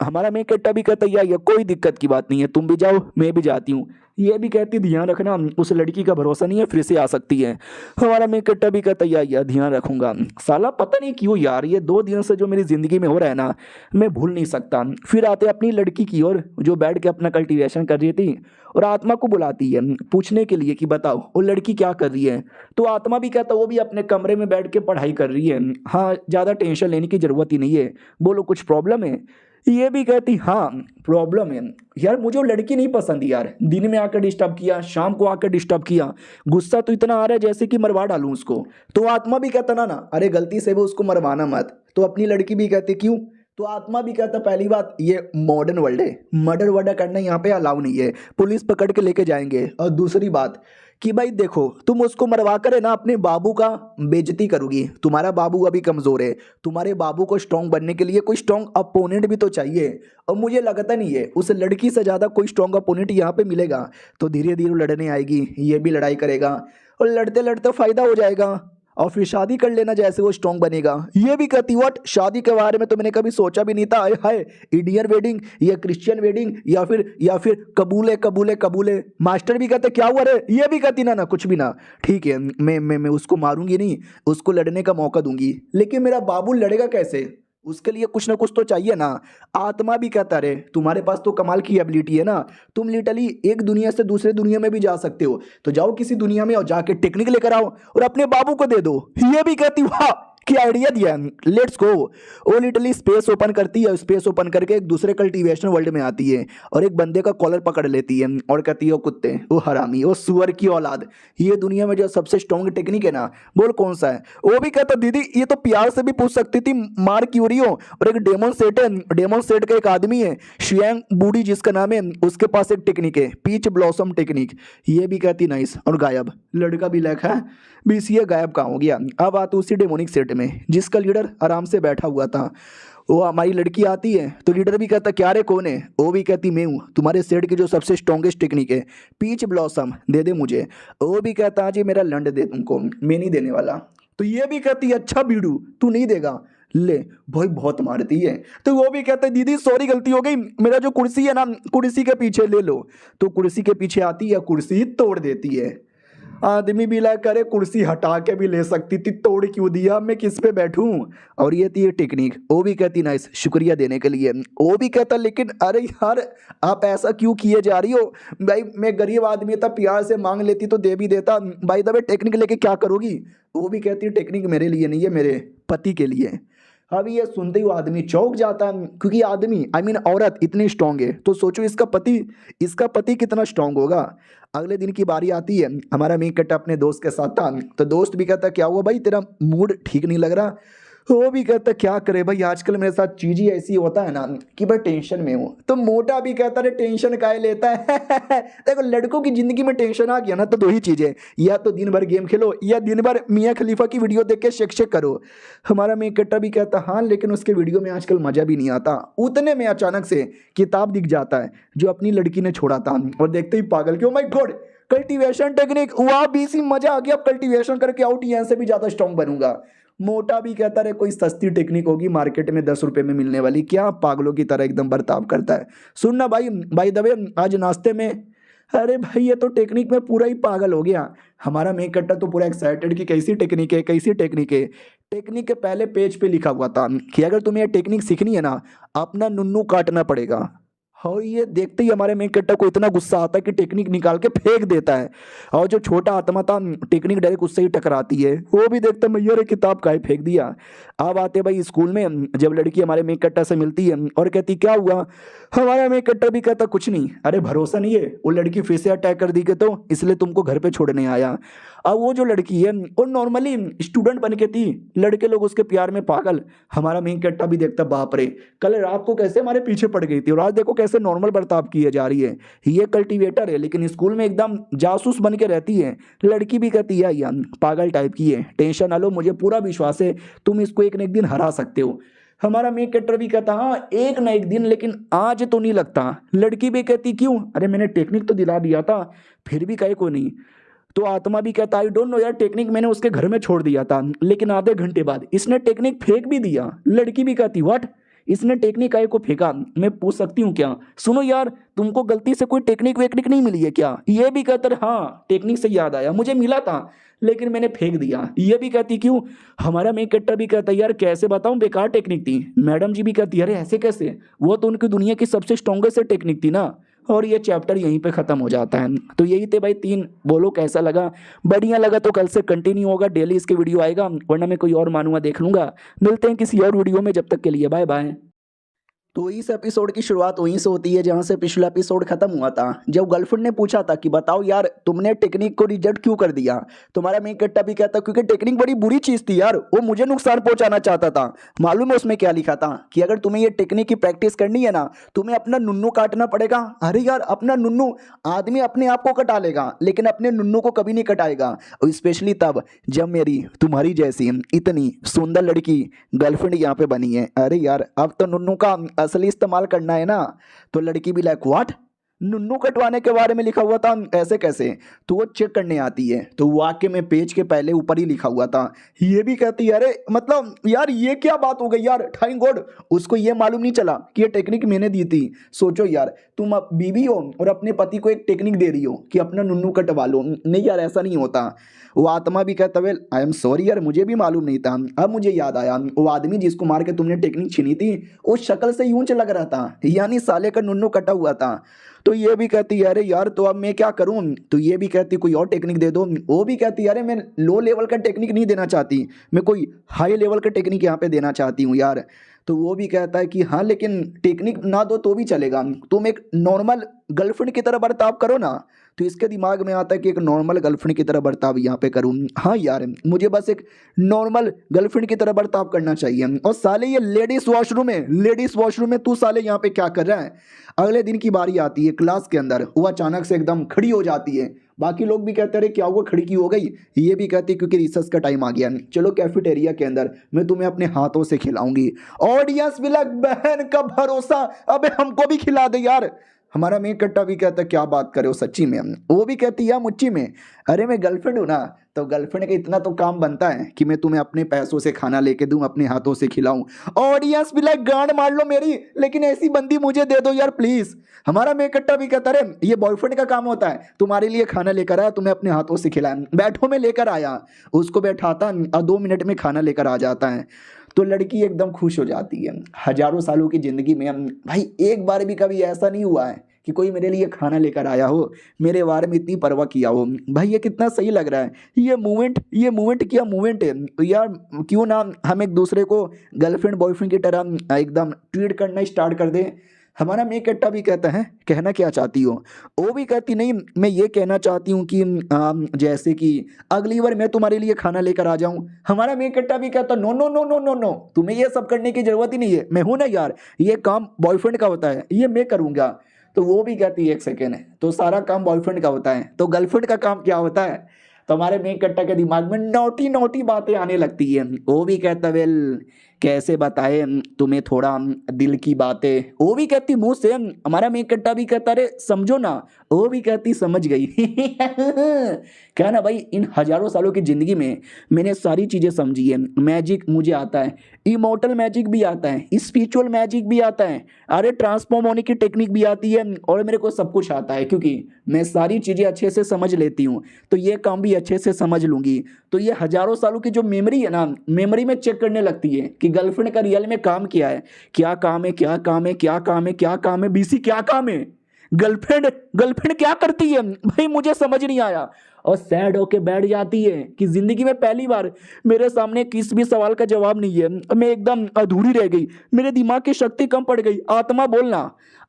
हमारा मेक कट्टा भी कहता या कोई दिक्कत की बात नहीं है, तुम भी जाओ मैं भी जाती हूँ। ये भी कहती ध्यान रखना उस लड़की का भरोसा नहीं है, फिर से आ सकती है। हमारा मेक कट्टा भी कहता या ध्यान रखूंगा। साला पता नहीं क्यों यार ये 2 दिन से जो मेरी जिंदगी में हो रहा है ना मैं भूल नहीं सकता। फिर आते अपनी लड़की की ओर जो बैठ के अपना कल्टीवेशन कर रही थी, और आत्मा को बुलाती है पूछने के लिए कि बताओ वो लड़की क्या कर रही है। तो आत्मा भी कहता वो भी अपने कमरे में बैठ के पढ़ाई कर रही है। हाँ, ज़्यादा टेंशन लेने की ज़रूरत ही नहीं है, बोलो कुछ प्रॉब्लम है। ये भी कहती हाँ प्रॉब्लम है यार, मुझे वो लड़की नहीं पसंद यार। दिन में आकर डिस्टर्ब किया, शाम को आकर डिस्टर्ब किया, गुस्सा तो इतना आ रहा है जैसे कि मरवा डालूं उसको। तो आत्मा भी कहता ना अरे गलती से वो उसको मरवाना मत। तो अपनी लड़की भी कहती क्यों। तो आत्मा भी कहता पहली बात ये मॉडर्न वर्ल्ड है, मर्डर वर्डर करना यहाँ पे अलाउ नहीं है, पुलिस पकड़ के लेके जाएंगे। और दूसरी बात कि भाई देखो तुम उसको मरवा कर है ना अपने बाबू का बेइज्जती करोगी। तुम्हारा बाबू अभी कमज़ोर है, तुम्हारे बाबू को स्ट्रांग बनने के लिए कोई स्ट्रांग अपोनेंट भी तो चाहिए। और मुझे लगता नहीं है उस लड़की से ज़्यादा कोई स्ट्रांग अपोनेंट यहाँ पे मिलेगा। तो धीरे धीरे लड़ने आएगी, ये भी लड़ाई करेगा और लड़ते लड़ते फ़ायदा हो जाएगा और फिर शादी कर लेना जैसे वो स्ट्रांग बनेगा। ये भी कहती व्हाट, शादी के बारे में तो मैंने कभी सोचा भी नहीं था। हाय इंडियन वेडिंग या क्रिश्चियन वेडिंग या फिर कबूले कबूले कबूले। मास्टर भी कहते क्या हुआ रे। ये भी कहती ना कुछ भी ना, ठीक है मैं उसको मारूंगी नहीं, उसको लड़ने का मौका दूंगी, लेकिन मेरा बाबू लड़ेगा कैसे, उसके लिए कुछ ना कुछ तो चाहिए ना। आत्मा भी कहता रे तुम्हारे पास तो कमाल की एबिलिटी है ना, तुम लिटरली एक दुनिया से दूसरे दुनिया में भी जा सकते हो। तो जाओ किसी दुनिया में और जाके टेक्निक लेकर आओ और अपने बाबू को दे दो। ये भी कहती वाह क्या आइडिया दिया, लेट्स गो। वो लिटरली स्पेस ओपन करती है, स्पेस ओपन करके एक दूसरे कल्टीवेशन वर्ल्ड में आती है और एक बंदे का कॉलर पकड़ लेती है और कहती है वो कुत्ते, वो हरामी, वो सुअर की औलाद, ये दुनिया में जो सबसे स्ट्रॉन्ग टेक्निक है ना बोल कौन सा है। वो भी कहता दीदी ये तो प्यार से भी पूछ सकती थी, मार क्यूरियो। और एक डेमन सेट है, डेमन सेट का एक आदमी है शियांग बूढ़ी जिसका नाम है, उसके पास एक टेक्निक है पीच ब्लॉसम टेक्निक। ये भी कहती नाइस और गायब। लड़का भी लग है बीसीए गायब कहाँ हो गया। अब आते उसी डेमोनिक सेट में जिसका लीडर आराम से बैठा हुआ था। वो हमारी लड़की आती है तो लीडर भी कहता क्या रे कौन है। वो भी कहती मैं हूँ, तुम्हारे सेट की जो सबसे स्ट्रॉन्गेस्ट टेक्निक है पीच ब्लॉसम दे दे मुझे। वो भी कहता हाँ जी मेरा लंड दे तुमको, मैं नहीं देने वाला। तो ये भी कहती अच्छा बीड़ू तू नहीं देगा, ले भाई बहुत मारती है। तो वो भी कहते दीदी सॉरी गलती हो गई, मेरा जो कुर्सी है ना कुर्सी के पीछे ले लो। तो कुर्सी के पीछे आती है, कुर्सी तोड़ देती है। आदमी भी ला करे कुर्सी हटा के भी ले सकती थी, तोड़ क्यों दिया, मैं किस पे बैठूं। और ये थी टेक्निक। वो भी कहती नाइस शुक्रिया देने के लिए। वो भी कहता लेकिन अरे यार आप ऐसा क्यों किए जा रही हो भाई, मैं गरीब आदमी था, प्यार से मांग लेती तो दे भी देता। भाई दबे टेक्निक लेके क्या करोगी। वो भी कहती टेक्निक मेरे लिए नहीं है, मेरे पति के लिए। अभी ये सुनते ही वो आदमी चौंक जाता है क्योंकि आदमी औरत इतनी स्ट्रांग है, तो सोचो इसका पति कितना स्ट्रांग होगा। अगले दिन की बारी आती है, हमारा मेक कट्टा अपने दोस्त के साथ था। तो दोस्त भी कहता क्या हुआ भाई तेरा मूड ठीक नहीं लग रहा। वो भी कहता क्या करे भाई आजकल मेरे साथ चीज ही ऐसी होता है ना कि भाई टेंशन में हूँ। तो मोटा भी कहता रे टेंशन काहे लेता है देखो लड़कों की जिंदगी में टेंशन आ गया ना तो 2 ही चीजें, या तो दिन भर गेम खेलो या दिन भर मियाँ खलीफा की वीडियो देख के शेक करो। हमारा मेक कट्टा भी कहता हाँ लेकिन उसके वीडियो में आजकल मजा भी नहीं आता। उतने में अचानक से किताब दिख जाता है जो अपनी लड़की ने छोड़ा था और देखते ही पागल क्यों माय गॉड कल्टीवेशन टेक्निक, वाह बीसी मजा आ गया, कल्टीवेशन करके आउट यहाँ से भी ज्यादा स्ट्रॉन्ग बनूंगा। मोटा भी कहता रहे कोई सस्ती टेक्निक होगी मार्केट में 10 रुपए में मिलने वाली, क्या पागलों की तरह एकदम बर्ताव करता है। सुनना भाई दबे आज नाश्ते में, अरे भाई ये तो टेक्निक में पूरा ही पागल हो गया। हमारा मेक कट्टा तो पूरा एक्साइटेड कि कैसी टेक्निक है कैसी टेक्निक है। टेक्निक के पहले पेज पे लिखा हुआ था कि अगर तुम्हें ये टेक्निक सीखनी है ना अपना नुन्नू काटना पड़ेगा। और ये देखते ही हमारे मेन कैरेक्टर को इतना गुस्सा आता है कि टेक्निक निकाल के फेंक देता है। और जो छोटा आत्मा था टेक्निक डायरेक्ट उससे ही टकराती है, वो भी देखता है मैया रे किताब काहे फेंक दिया। अब आते भाई स्कूल में, जब लड़की हमारे मेन कैरेक्टर से मिलती है और कहती क्या हुआ, हमारा मेन कैरेक्टर भी कहता कुछ नहीं, अरे भरोसा नहीं है, वो लड़की फिर से अटैक कर दी के तो इसलिए तुमको घर पे छोड़ने आया। अब वो जो लड़की है वो नॉर्मली स्टूडेंट बन के थी, लड़के लोग उसके प्यार में पागल। हमारा मेन कैरेक्टर भी देखता बाप रे, कल रात को कैसे हमारे पीछे पड़ गई थी और आज देखो कैसे नॉर्मल बर्ताव किए जा रही है। ये कल्टीवेटर है लेकिन स्कूल में एकदम जासूस बन के रहती है। लड़की भी कहती है यार पागल टाइप की है, टेंशन ना लो, मुझे पूरा विश्वास है तुम इसको एक न एक दिन हरा सकते हो। हमारा मेन कैरेक्टर भी कहता हाँ एक न एक दिन, लेकिन आज तो नहीं लगता। लड़की भी कहती क्यों, अरे मैंने टेक्निक तो दिला दिया था फिर भी कहे को नहीं। तो आत्मा भी कहता आई डोंट नो यार, टेक्निक मैंने उसके घर में छोड़ दिया था लेकिन आधे घंटे बाद इसने टेक्निक फेंक भी दिया। लड़की भी कहती व्हाट, इसने टेक्निक आए को फेंका, मैं पूछ सकती हूँ क्या, सुनो यार तुमको गलती से कोई टेक्निक वेक्निक नहीं मिली है क्या। ये भी कहता हाँ टेक्निक से याद आया मुझे मिला था लेकिन मैंने फेंक दिया। ये भी कहती क्यों, हमारा मेन कैरेक्टर भी कहता यार कैसे बताऊं बेकार टेक्निक थी। मैडम जी भी कहती अरे ऐसे कैसे, वो तो उनकी दुनिया की सबसे स्ट्रॉन्गेस्ट टेक्निक थी ना। और ये चैप्टर यहीं पे ख़त्म हो जाता है। तो यही थे भाई 3, बोलो कैसा लगा। बढ़िया लगा तो कल से कंटिन्यू होगा, डेली इसके वीडियो आएगा, वरना मैं कोई और मानूंगा देख लूंगा। मिलते हैं किसी और वीडियो में, जब तक के लिए बाय बाय। तो इस एपिसोड की शुरुआत वहीं से होती है जहां से पिछला एपिसोड खत्म हुआ था, जब गर्लफ्रेंड ने पूछा था कि बताओ यार तुमने टेक्निक को रिजेक्ट क्यों कर दिया। तुम्हारा मेन कैरेक्टर भी कहता क्योंकि टेक्निक बड़ी बुरी चीज थी यार, वो मुझे नुकसान पहुंचाना चाहता था। मालूम है उसमें क्या लिखा था कि अगर तुम्हें ये टेक्निक की प्रैक्टिस करनी है ना, तुम्हें अपना नुन्नू काटना पड़ेगा। अरे यार अपना नुन्नू, आदमी अपने आप को कटा लेगा लेकिन अपने नुन्नू को कभी नहीं कटाएगा, और स्पेशली तब जब मेरी तुम्हारी जैसी इतनी सुंदर लड़की गर्लफ्रेंड यहाँ पे बनी है। अरे यार अब तो नुन्नू का असली इस्तेमाल करना है ना। तो लड़की भी लाइक व्हाट, नुन्नू कटवाने के बारे में लिखा हुआ था, ऐसे कैसे। तो वो चेक करने आती है तो वाक्य में पेज के पहले ऊपर ही लिखा हुआ था। ये भी कहती है अरे मतलब यार ये क्या बात हो गई यार, थैंक गॉड उसको ये मालूम नहीं चला कि ये टेक्निक मैंने दी थी। सोचो यार तुम अब बीवी हो और अपने पति को एक टेक्निक दे रही हो कि अपना नुन्नू कटवा लो। नहीं यार ऐसा नहीं होता। वो आत्मा भी कहता वेल आई एम सॉरी यार मुझे भी मालूम नहीं था, अब मुझे याद आया वो आदमी जिसको मार के तुमने टेक्निक छीनी थी उस शक्ल से यूं लग रहा था, यानी साले का नुन्नू कटा हुआ था। तो ये भी कहती है अरे यार तो अब मैं क्या करूं। तो ये भी कहती कोई और टेक्निक दे दो। वो भी कहती है अरे मैं लो लेवल का टेक्निक नहीं देना चाहती, मैं कोई हाई लेवल का टेक्निक यहाँ पे देना चाहती हूँ यार। तो वो भी कहता है कि हाँ लेकिन टेक्निक ना दो तो भी चलेगा, तुम एक नॉर्मल गर्लफ्रेंड की तरह बर्ताव करो ना। तो इसके दिमाग में आता है कि एक नॉर्मल गर्लफ्रेंड की तरह बर्ताव यहाँ पे करूँ। हाँ यार मुझे बस एक नॉर्मल गर्लफ्रेंड की तरह बर्ताव करना चाहिए। और साले ये लेडीज वॉशरूम में तू साले यहाँ पे क्या कर रहा है। अगले दिन की बारी आती है क्लास के अंदर, वो अचानक से एकदम खड़ी हो जाती है। बाकी लोग भी कहते हैं क्या हुआ खड़ी क्यों हो गई। ये भी कहती क्योंकि रिसर्च का टाइम आ गया, चलो कैफेटेरिया के अंदर मैं तुम्हें अपने हाथों से खिलाऊंगी। ऑडियंस भी लग बहन का भरोसा, अबे हमको भी खिला दे यार। हमारा मेन कट्टा भी कहता क्या बात करे हो सच्ची में। वो भी कहती है मुच्ची में, अरे मैं गर्लफ्रेंड हूँ ना, तो गर्लफ्रेंड का इतना तो काम बनता है कि मैं तुम्हें अपने पैसों से खाना लेके दूं, अपने हाथों से खिलाऊं। ऑडियंस भी लाइक गांड मार लो मेरी, लेकिन ऐसी बंदी मुझे दे दो यार प्लीज। हमारा मेन कट्टा भी कहता अरे ये बॉयफ्रेंड का काम होता है, तुम्हारे लिए खाना लेकर आया, तुम्हें अपने हाथों से खिलाया, बैठो में लेकर आया। उसको बैठाता और 2 मिनट में खाना लेकर आ जाता है। तो लड़की एकदम खुश हो जाती है। हजारों सालों की जिंदगी में भाई एक बार भी कभी ऐसा नहीं हुआ है कि कोई मेरे लिए खाना लेकर आया हो, मेरे बारे में इतनी परवाह किया हो। भाई ये कितना सही लग रहा है, ये मूवमेंट क्या मूवमेंट है। तो यार क्यों ना हम एक दूसरे को गर्लफ्रेंड बॉयफ्रेंड की तरह एकदम ट्रीट करना स्टार्ट कर दें। हमारा मेन कट्टा भी कहता है कहना क्या चाहती हो। वो भी कहती नहीं मैं ये कहना चाहती हूँ कि जैसे कि अगली बार मैं तुम्हारे लिए खाना लेकर आ जाऊँ। हमारा मेन कट्टा भी कहता no no no no no no, तुम्हें ये सब करने की जरूरत ही नहीं है, मैं हूं ना यार, ये काम बॉयफ्रेंड का होता है, ये मैं करूँगा। तो वो भी कहती है एक सेकेंड है, तो सारा काम बॉयफ्रेंड का होता है तो गर्लफ्रेंड का काम क्या होता है। तो हमारे मेन कट्टा के दिमाग में नोटी नोटी बातें आने लगती है। वो भी कहता वेल कैसे बताए तुम्हें थोड़ा दिल की बातें। वो भी कहती मुंह से। हमारा मेन कट्टा भी कहता अरे समझो ना। वो भी कहती समझ गई। क्या ना भाई इन हजारों सालों की जिंदगी में मैंने सारी चीजें समझी है। मैजिक मुझे आता है, इमोर्टल मैजिक भी आता है, स्पिरिचुअल मैजिक भी आता है, अरे ट्रांसफॉर्म होने की टेक्निक भी आती है, और मेरे को सब कुछ आता है क्योंकि मैं सारी चीजें अच्छे से समझ लेती हूँ। तो ये काम भी अच्छे से समझ लूंगी। तो ये हजारों सालों की जो मेमोरी है ना, मेमोरी में चेक करने लगती है कि गर्लफ्रेंड का रियल में काम क्या है, क्या काम है, क्या काम है, क्या काम है, क्या काम है, बीसी क्या काम है, गर्लफ्रेंड गर्लफ्रेंड क्या करती है भाई, मुझे समझ नहीं आया। और सैड होके बैठ जाती है कि जिंदगी में पहली बार मेरे सामने किस भी सवाल का जवाब नहीं है, मैं एकदम अधूरी रह गई, मेरे दिमाग की शक्ति कम पड़ गई। आत्मा बोलना,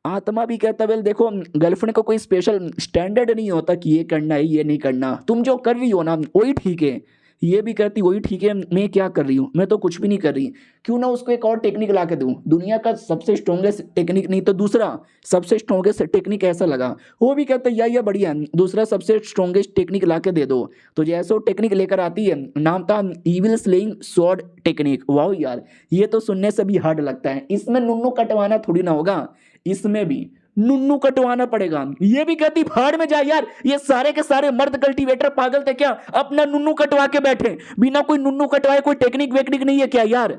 आत्मा भी कहता वेल देखो, गर्लफ्रेंड का कोई स्पेशल स्टैंडर्ड नहीं होता कि ये करना है ये नहीं करना, तुम जो कर रही हो ना वही ठीक है। ये भी कहती वही ठीक है, मैं क्या कर रही हूँ, मैं तो कुछ भी नहीं कर रही, क्यों ना उसको एक और टेक्निक ला के दूँ, दुनिया का सबसे स्ट्रॉन्गेस्ट टेक्निक नहीं तो दूसरा सबसे स्ट्रॉन्गेस्ट टेक्निक ऐसा लगा। वो भी कहता है या बढ़िया, दूसरा सबसे स्ट्रॉन्गेस्ट टेक्निक ला के दे दो। तो जैसे वो टेक्निक लेकर आती है, नाम था ईविल स्लेइंग स्वॉर्ड टेक्निक। वाह यार, ये तो सुनने से भी हार्ड लगता है। इसमें नुन्नू कटवाना थोड़ी ना होगा, इसमें भी नुन्नू कटवाना पड़ेगा। ये भी कहती भाड़ में जाए यार, ये सारे के सारे मर्द कल्टीवेटर पागल थे क्या, अपना नुन्नू कटवा के बैठे, बिना कोई नुन्नू कटवाए कोई टेक्निक वेक्निक नहीं है क्या यार।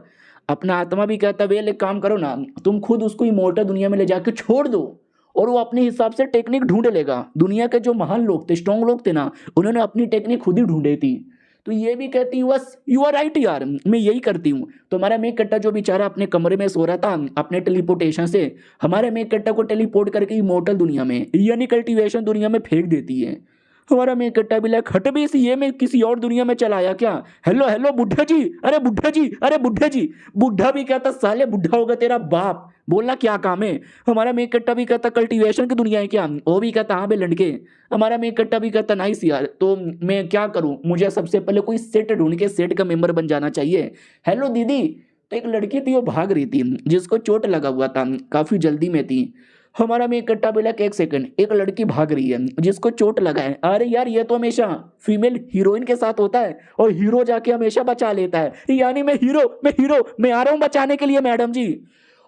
अपना आत्मा भी कहता वे एक काम करो ना, तुम खुद उसको इमोर्टल दुनिया में ले जाके छोड़ दो और वो अपने हिसाब से टेक्निक ढूंढ लेगा। दुनिया के जो महान लोग थे, स्ट्रॉन्ग लोग थे ना, उन्होंने अपनी टेक्निक खुद ही ढूंढी थी। तो ये भी कहती बस यू आर राइट यार, मैं यही करती हूँ। तो हमारा मेघ कट्टा जो बेचारा अपने कमरे में सो रहा था अपने टेलीपोर्टेशन से, हमारे मेघ कट्टा को टेलीपोर्ट करके इमोर्टल दुनिया में यानी कल्टीवेशन दुनिया में फेंक देती है। हमारा मेघ कट्टा भी लाइक हट भी, ये मैं किसी और दुनिया में चला आया क्या, हेलो हेलो बुढ़ा जी, अरे बुढ़ा जी, अरे बुढ़ा जी। बुढ़ा भी कहता साले बुढ़ा होगा तेरा बाप, बोलना क्या काम है। हमारा मेघ कट्टा भी कहता कल्टीवेशन की दुनिया है क्या, वो भी कहता हाँ बे लड़के। हमारा मेघ कट्टा भी कहता नाइस यार, तो मैं क्या करूं, मुझे सबसे पहले कोई सेट ढूंढ के सेट का मेंबर बन जाना चाहिए। हेलो दीदी। तो एक लड़की थी वो भाग रही थी, जिसको चोट लगा हुआ था, काफी जल्दी में थी। हमारा मेघ कट्टा बोला कि एक सेकंड, एक लड़की भाग रही है जिसको चोट लगा है, अरे यार ये तो हमेशा फीमेल हीरोइन के साथ होता है और हीरो जाके हमेशा बचा लेता है, यानी मैं हीरो, मैं आ रहा हूं बचाने के लिए मैडम जी।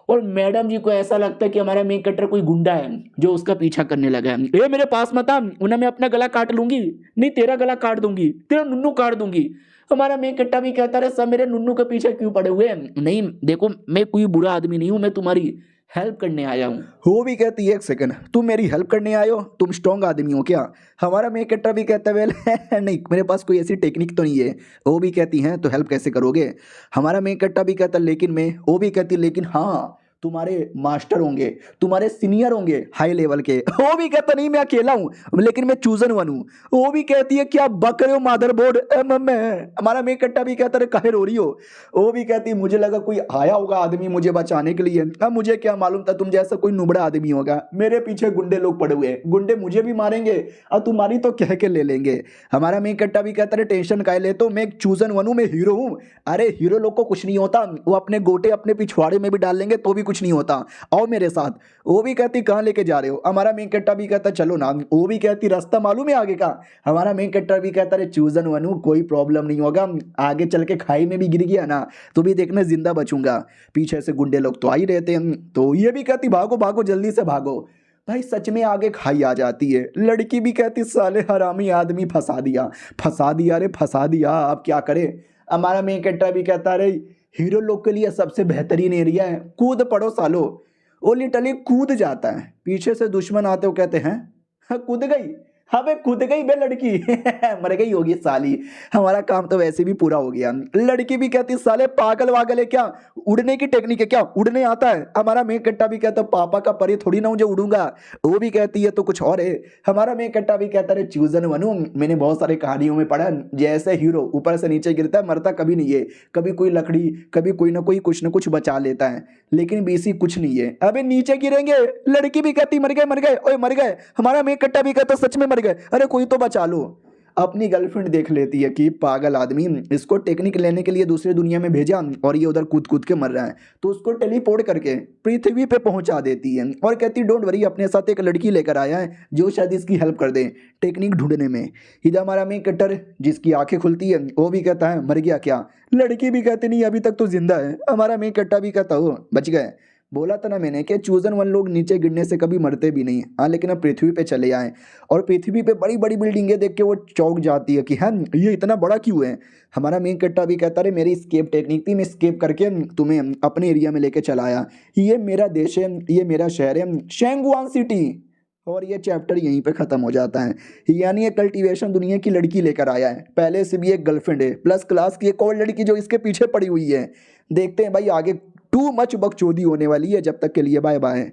और मैडम जी को ऐसा लगता है कि हमारा मेन कटर कोई गुंडा है जो उसका पीछा करने लगा है। ए मेरे पास मत आ, उन्हें मैं अपना गला काट लूंगी, नहीं तेरा गला काट दूंगी, तेरा नुन्नू काट दूंगी। हमारा मेन कट्टा भी कहता रहे सब मेरे नुन्नू के पीछे क्यों पड़े हुए हैं, नहीं देखो मैं कोई बुरा आदमी नहीं हूं, मैं तुम्हारी हेल्प करने आया हूँ। वो भी कहती है एक सेकंड, तुम मेरी हेल्प करने आए हो, तुम स्ट्रॉन्ग आदमी हो क्या। हमारा मेन कट्टा भी कहता है वेल नहीं मेरे पास कोई ऐसी टेक्निक तो नहीं है। वो भी कहती हैं तो हेल्प कैसे करोगे। हमारा मेन कट्टा भी कहता लेकिन मैं, वो भी कहती लेकिन हाँ तुम्हारे मास्टर होंगे, तुम्हारे सीनियर होंगे हाई लेवल के। वो भी कहता नहीं मैं अकेला हूं लेकिन मैं चूजन वन हूं। वो भी कहती है क्या बक रहे हो मादरबोर्ड। हमारा मेघ कट्टा भी कहता है काहे रो रही हो। वो भी कहती है मुझे लगा कोई आया होगा आदमी मुझे बचाने के लिए, अब मुझे क्या मालूम था तुम जैसा कोई नुबड़ा आदमी होगा। मेरे पीछे गुंडे लोग पड़े हुए हैं, गुंडे मुझे भी मारेंगे और तुम्हारी तो कह के ले लेंगे। हमारा मेघ कट्टा भी कहता है टेंशन काहे ले, तो मैं चूजन वन हूं, मैं हीरो हूं। अरे हीरो लोग को कुछ नहीं होता, वो अपने गोटे अपने पिछवाड़े में भी डाल लेंगे तो भी कुछ नहीं होता, आओ मेरे साथ। वो भी कहती कहां लेके जा रहे हो। हमारा मेन कट्टा भी कहता चलो ना। वो भी कहती रास्ता मालूम है आगे का। हमारा मेन कट्टा भी कहता रे चूजन वनू कोई प्रॉब्लम नहीं होगा, आगे चल के खाई में भी गिर गया ना तो भी देखना जिंदा बचूंगा, पीछे से गुंडे लोग तो आ ही रहते हैं। तो ये भी कहती भागो भागो जल्दी से भागो। भाई सच में आगे खाई आ जाती है। लड़की भी कहती साले हरामी आदमी फंसा दिया, फंसा दिया रे फंसा दिया, अब क्या करे। हमारा मेन कट्टा भी कहता रे हीरो लोग के लिए सबसे बेहतरीन एरिया है, कूद पड़ो सालो। वो लिटरली कूद जाता है, पीछे से दुश्मन आते हो कहते हैं हाँ कूद गई, हाँ बे कूद गई बे लड़की मर गई होगी साली, हमारा काम तो वैसे भी पूरा हो गया। लड़की भी कहती साले पागल वागल है क्या, उड़ने की टेक्निक है क्या, उड़ने आता है। हमारा मेघ कट्टा भी कहता पापा का परी थोड़ी ना जो उड़ूंगा। वो भी कहती है तो कुछ और है। हमारा मेघ कट्टा भी कहता है चूजन बनू, मैंने बहुत सारे कहानियों में पढ़ा जैसे हीरो ऊपर से नीचे गिरता है मरता कभी नहीं है, कभी कोई लकड़ी कभी कोई ना कोई कुछ ना कुछ बचा लेता है, लेकिन बीसी कुछ नहीं है, अबे नीचे गिरेंगे। लड़की भी कहती मर गए ओए मर गए। हमारा मेघ कट्टा भी कहता सच में मर गए, अरे कोई तो बचा लो। अपनी गर्लफ्रेंड देख लेती है कि पागल आदमी, इसको टेक्निक लेने के लिए दूसरे दुनिया में भेजा और ये उधर कूद कूद के मर रहा है, तो उसको टेलीपोर्ट करके पृथ्वी पे पहुंचा देती है और कहती डोंट वरी अपने साथ एक लड़की लेकर आया है जो शायद इसकी हेल्प कर दे टेक्निक ढूंढने में। इधर हमारा मेघ कट्टर जिसकी आंखें खुलती है वो भी कहता है मर गया क्या। लड़की भी कहती नहीं अभी तक तो जिंदा है। हमारा मेघ कट्टा भी कहता हो बच गए। बोला था ना मैंने कि चूजन वन लोग नीचे गिरने से कभी मरते भी नहीं। हाँ लेकिन अब पृथ्वी पे चले आए और पृथ्वी पे बड़ी बड़ी बिल्डिंगें देख के वो चौंक जाती है कि हाँ ये इतना बड़ा क्यों है। हमारा मेन कट्टा भी कहता है मेरी स्केप टेक्निक थी, मैं स्केप करके तुम्हें अपने एरिया में लेके चला आया, ये मेरा देश है, ये मेरा शहर है शैंगुआन सिटी। और ये चैप्टर यहीं पे ख़त्म हो जाता है। यानी ये कल्टीवेशन दुनिया की लड़की लेकर आया है, पहले से भी एक गर्लफ्रेंड है प्लस क्लास की एक और लड़की जो इसके पीछे पड़ी हुई है। देखते हैं भाई आगे टू मच बकचोदी होने वाली है। जब तक के लिए बाय बाय।